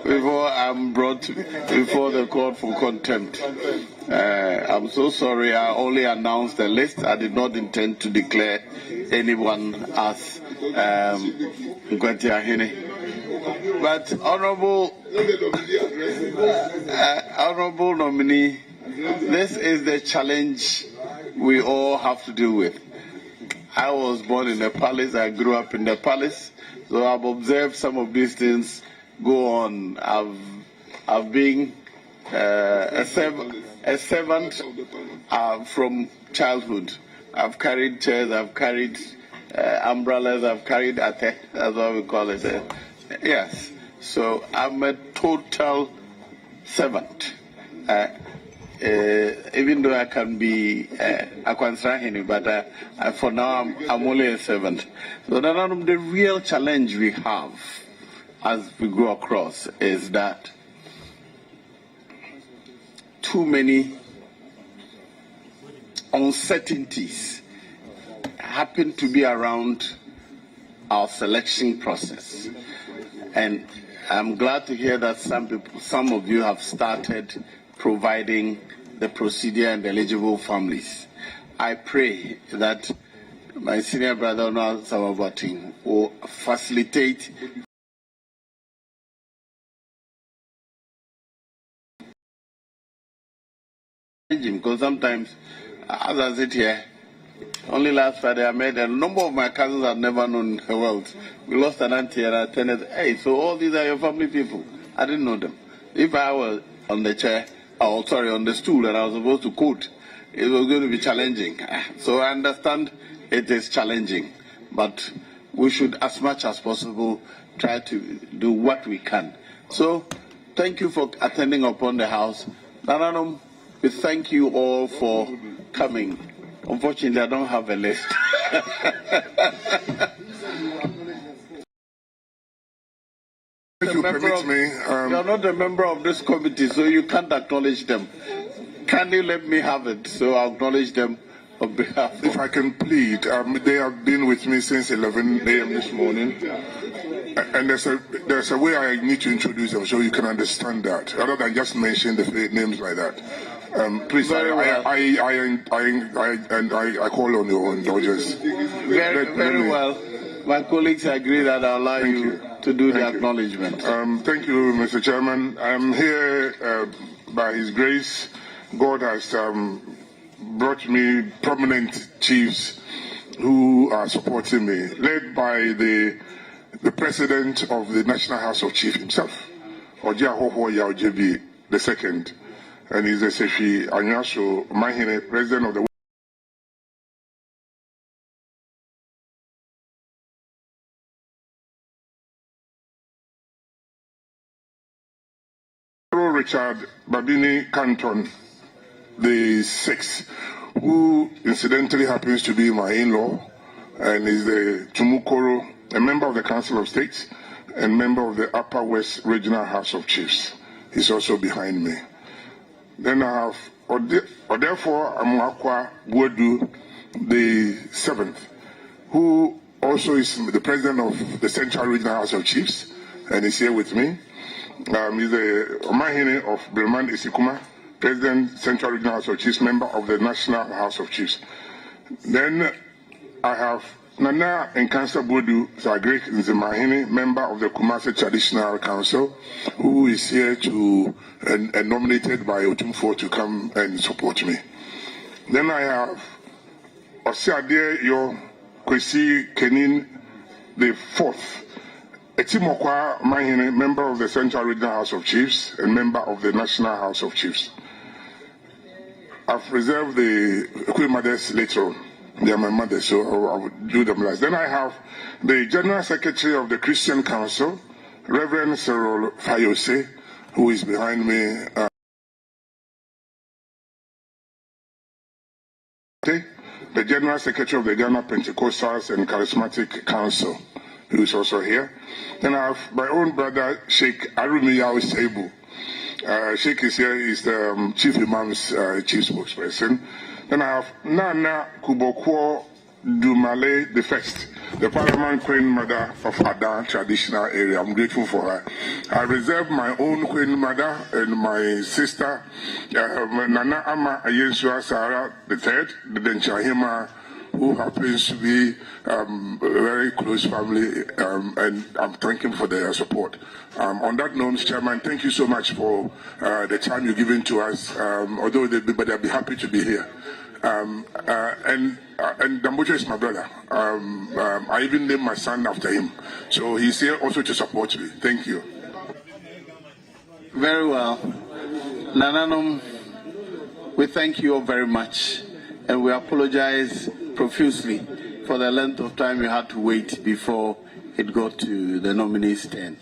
before I'm brought before the court for contempt. I'm so sorry. I only announced the list. I did not intend to declare anyone as Kwetiahini. But honorable nominee, this is the challenge we all have to deal with. I was born in the palace. I grew up in the palace, so I've observed some of these things go on. I've been a servant from childhood. I've carried chairs, I've carried umbrellas, I've carried ate, that's what we call it. Yes, so I'm a total servant. Even though I can be a Kwansrahini, but for now I'm only a servant. So the real challenge we have as we go across is that too many uncertainties happen to be around our selection process. And I'm glad to hear that some of you have started providing the procedure and eligible families. I pray that my senior brother, Asamoah Boateng, will facilitate because sometimes, as I sit here, only last Friday I met a number of my cousins I've never known in the world. We lost an auntie and I attended, hey, so all these are your family people. I didn't know them. If I were on the chair, on the stool and I was supposed to quote, it was going to be challenging. So I understand it is challenging, but we should, as much as possible, try to do what we can. So, thank you for attending upon the House. Nananom, we thank you all for coming. Unfortunately, I don't have a list. If you permit me, you're not a member of this committee, so you can't acknowledge them. Can you let me have it so I'll acknowledge them on behalf of... If I can plead, they have been with me since 11 a.m. this morning. And there's a way I need to introduce them so you can understand that, rather than just mention the names like that. Please, I call on your indulgence. Very well. My colleagues agree that I'll allow you to do the acknowledgement. Thank you, Mr. Chairman. I'm here by His grace. God has brought me prominent chiefs who are supporting me, led by the President of the National House of Chiefs himself, Ojiahoho Yaojebi II, and he's the Sefi Anyasho Mahine, President of the Richard Babini Canton, the 6th, who incidentally happens to be my in-law and is the Tumukoro, a member of the Council of States and member of the Upper West Regional House of Chiefs. He's also behind me. Then I have Odefo Amuakwa Wodu, the 7th, who also is the president of the Central Regional House of Chiefs and is here with me. He's the Omahine of Breman Isikuma, President, Central Regional House of Chiefs, member of the National House of Chiefs. Then I have Nana Nkansa Bodu Zagrek Nzimahine, member of the Kumasi Traditional Council, who is here to and nominated by Otumfo to come and support me. Then I have Osiade Yo Kwesi Kenin, the 4th, Etimokwa Mahine, member of the Central Regional House of Chiefs and member of the National House of Chiefs. I've reserved the Queen Mothers later on. They are my mother, so I will do them last. Then I have the General Secretary of the Christian Council, Reverend Cyril Fayose, who is behind me. The General Secretary of the Ghana Pentecostals and Charismatic Council, who is also here. Then I have my own brother, Sheikh Arumiyao Seibu. Sheikh is here, he's the Chief Imam's Chief Spokesperson. Then I have Nana Kubokwo Dumale the First, the Paramount Queen Mother of Adan traditional area. I'm grateful for her. I reserve my own Queen Mother and my sister, Nana Ama Ayensua Sarah the Third, the Denchahima, who happens to be a very close family, and I'm thanking for their support. On that note, Chairman, thank you so much for the time you've given to us, although they'll be happy to be here. And Dambojo is my brother. I even named my son after him. So he's here also to support me. Thank you. Very well. Nananum, we thank you all very much. And we apologize profusely for the length of time you had to wait before it got to the nominees' turn.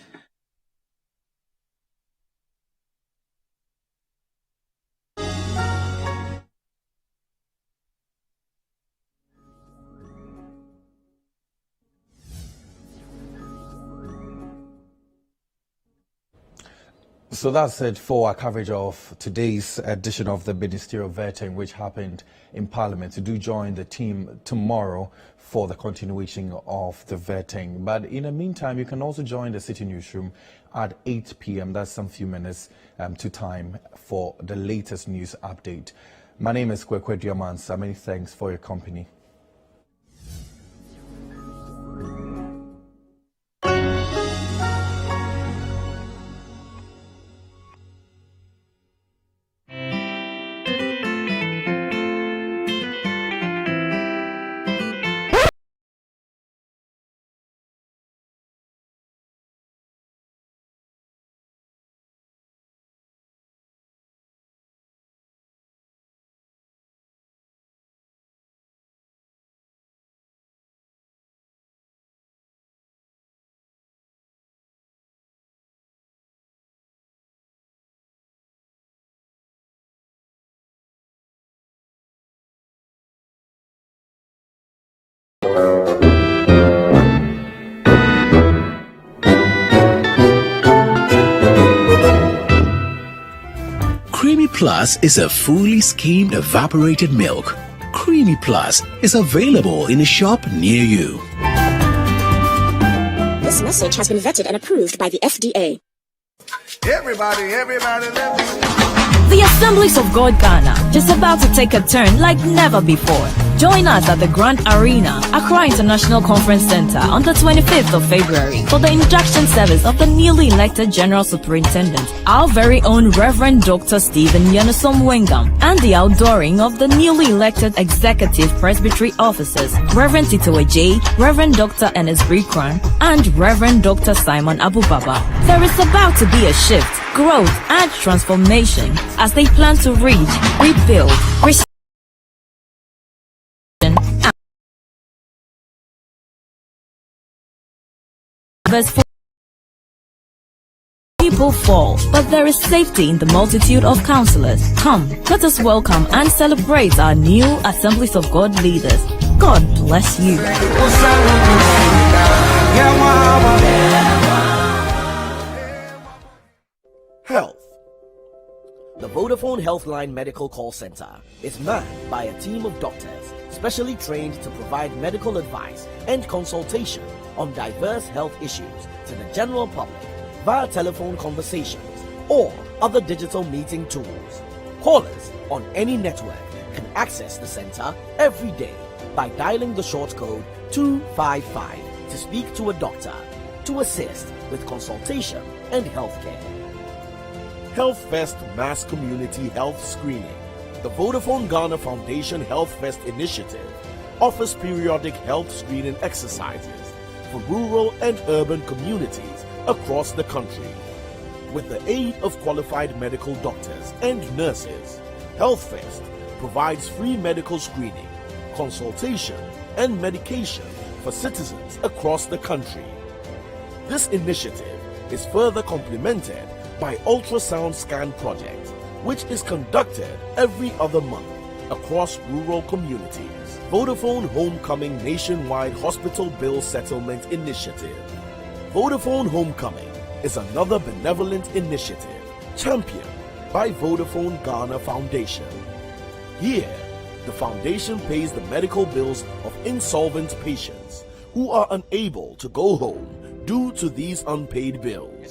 So that's it for our coverage of today's edition of the Ministerial Vetting, which happened in Parliament. So do join the team tomorrow for the continuation of the vetting. But in the meantime, you can also join the Citi Newsroom at 8 p.m. That's some few minutes to time for the latest news update. My name is Kwekwe Diamansa. Many thanks for your company. Creamy Plus is a fully skimmed evaporated milk. Creamy Plus is available in a shop near you. This message has been vetted and approved by the FDA. Everybody, let me see. The Assemblies of God Ghana just about to take a turn like never before. Join us at the Grand Arena, Accra International Conference Center on the 25th of February for the induction service of the newly elected General Superintendent, our very own Reverend Dr. Stephen Yenusom Wengam, and the outdooring of the newly elected Executive Presbytery Officers, Reverend Tito J, Reverend Dr. Enes Brikran, and Reverend Dr. Simon Abubaba. There is about to be a shift, growth, and transformation as they plan to reach, rebuild, restore, verse 4. People fall, but there is safety in the multitude of counselors. Come, let us welcome and celebrate our new Assemblies of God leaders. God bless you. Health. The Vodafone Healthline Medical Call Center is manned by a team of doctors specially trained to provide medical advice and consultation on diverse health issues to the general public via telephone conversations or other digital meeting tools. Callers on any network can access the center every day by dialing the short code 255 to speak to a doctor to assist with consultation and healthcare. Health First Mass Community Health Screening. The Vodafone Ghana Foundation Health First initiative offers periodic health screening exercises for rural and urban communities across the country. With the aid of qualified medical doctors and nurses, Health First provides free medical screening, consultation, and medication for citizens across the country. This initiative is further complemented by Ultrasound Scan Project, which is conducted every other month across rural communities. Vodafone Homecoming Nationwide Hospital Bill Settlement Initiative. Vodafone Homecoming is another benevolent initiative championed by Vodafone Ghana Foundation. Here, the foundation pays the medical bills of insolvent patients who are unable to go home due to these unpaid bills.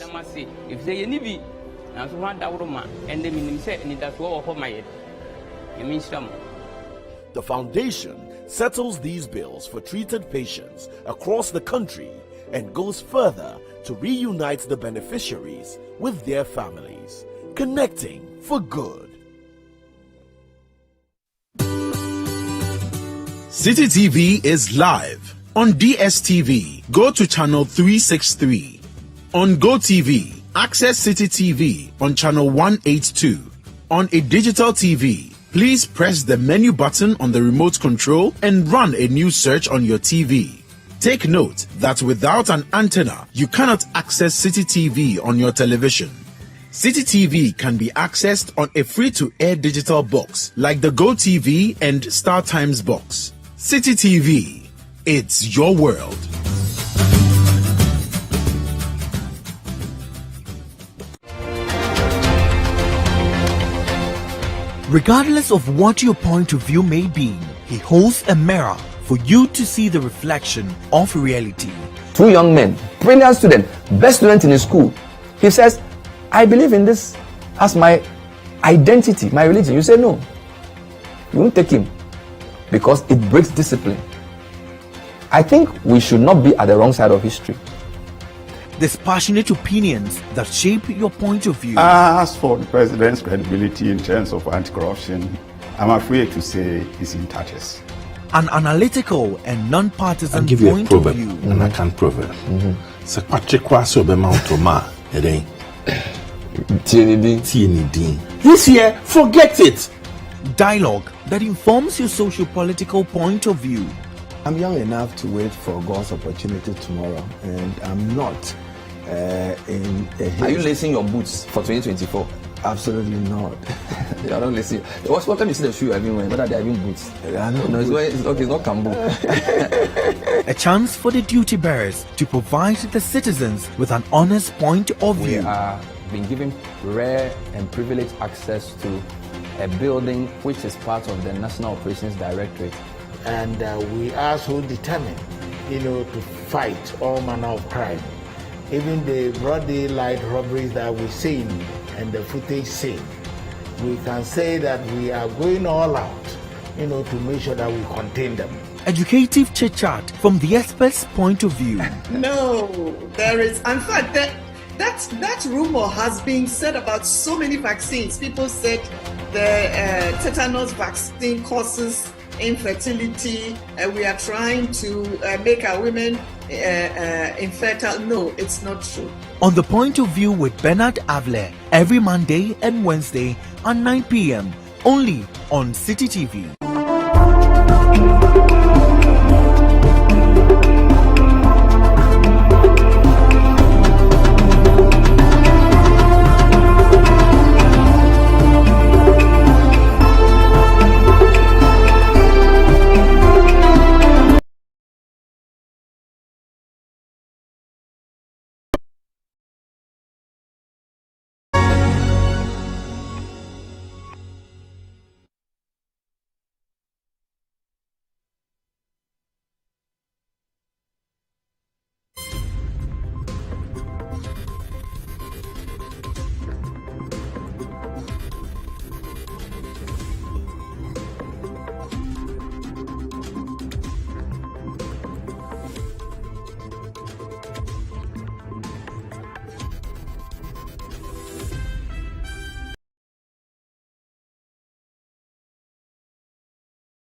The foundation settles these bills for treated patients across the country and goes further to reunite the beneficiaries with their families, connecting for good. Citi TV is live on DSTV. Go to channel 363. On GoTV, access Citi TV on channel 182. On a digital TV, please press the menu button on the remote control and run a new search on your TV. Take note that without an antenna, you cannot access Citi TV on your television. Citi TV can be accessed on a free-to-air digital box like the GoTV and StarTimes box. Citi TV, it's your world. Regardless of what your point of view may be, he holds a mirror for you to see the reflection of reality. Two young men, brilliant student, best student in his school. He says, I believe in this as my identity, my religion. You say no. You won't take him because it breaks discipline. I think we should not be at the wrong side of history. Dispassionate opinions that shape your point of view. As for the president's credibility in terms of anti-corruption, I'm afraid to say he's in tatters. An analytical and non-partisan I'll give you a point proverb, of view. and I can proverb. So Patrick Kwaso be Mountoma, This year, forget it. Dialogue that informs your socio-political point of view. I'm young enough to wait for God's opportunity tomorrow, and I'm not in a haste. Are you lacing your boots for 2024? Absolutely not. I don't listen. What time you see the shoe I've been wearing? Whether they are even boots? No, it's not Cambo. A chance for the duty bearers to provide the citizens with an honest point of view. We are being given rare and privileged access to a building which is part of the National Operations Directorate. And we are so determined, to fight all manner of crime. Even the broad daylight robberies that we see and the footage seen, we can say that we are going all out, to make sure that we contain them. Educative chit-chat from the expert's point of view. No, there is, in fact, that rumor has been said about so many vaccines. People said the tetanus vaccine causes infertility, and we are trying to make our women infertile. No, it's not true. On the Point of View with Bernard Avler, every Monday and Wednesday at 9 p.m. only on Citi TV.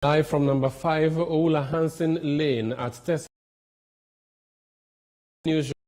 Live from number 5 Ola Hansen Lane at Tess. Newsroom.